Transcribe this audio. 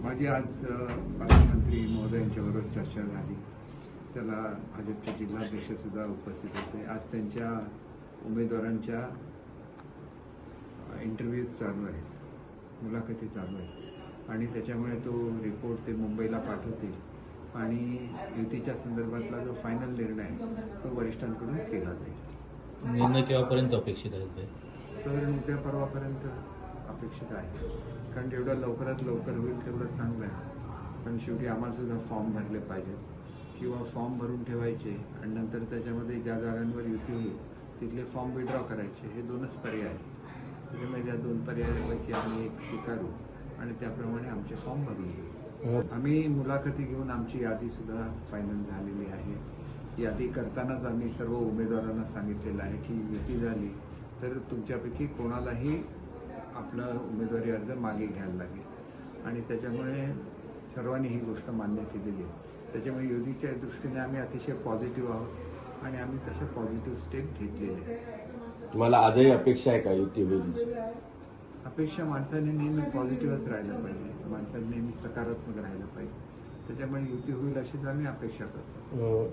माझी आज पालकमंत्री महोदयांच्याबरोबर चर्चा झाली. त्याला भाजपचे जिल्हाध्यक्षसुद्धा उपस्थित होते. आज त्यांच्या उमेदवारांच्या इंटरव्ह्यूज चालू आहेत, मुलाखती चालू आहेत आणि त्याच्यामुळे तो रिपोर्ट ते मुंबईला पाठवतील आणि युतीच्या संदर्भातला जो फायनल निर्णय तो वरिष्ठांकडून केला जाईल. निर्णय केव्हापर्यंत अपेक्षित आहे? सर उद्या परवापर्यंत अपेक्षित आहे, कारण जेवढं लवकरात लवकर होईल तेवढं चांगलं आहे. पण शेवटी आम्हाला सुद्धा फॉर्म भरले पाहिजेत किंवा फॉर्म भरून ठेवायचे आणि नंतर त्याच्यामध्ये ज्या जागांवर युती होईल तिथले फॉर्म विड्रॉ करायचे. हे दोनच पर्याय आहेत. त्याच्यामुळे त्या दोन पर्यायांपैकी आम्ही एक स्वीकारू आणि त्याप्रमाणे आमचे फॉर्म भरून घेऊ. आम्ही मुलाखती घेऊन आमची यादीसुद्धा फायनल झालेली आहे. यादी करतानाच आम्ही सर्व उमेदवारांना सांगितलेलं आहे की युती झाली तर तुमच्यापैकी कोणालाही आपला उमेदवारी अर्ज मागे घ्यायला लागेल आणि त्याच्यामुळे सर्वांनी ही गोष्ट मान्य केलेली आहे. त्याच्यामुळे युतीच्या दृष्टीने आम्ही अतिशय पॉझिटिव्ह आहोत आणि आम्ही तसे पॉझिटिव्ह स्टेप घेतलेले आहेत. तुम्हाला आजही अपेक्षा आहे का युती होईल? अपेक्षा माणसाने नेहमी पॉझिटिव्हच राहिलं पाहिजे, माणसाने नेहमी सकारात्मक राहिलं पाहिजे. त्याच्यामुळे युती होईल अशीच आम्ही अपेक्षा करतो.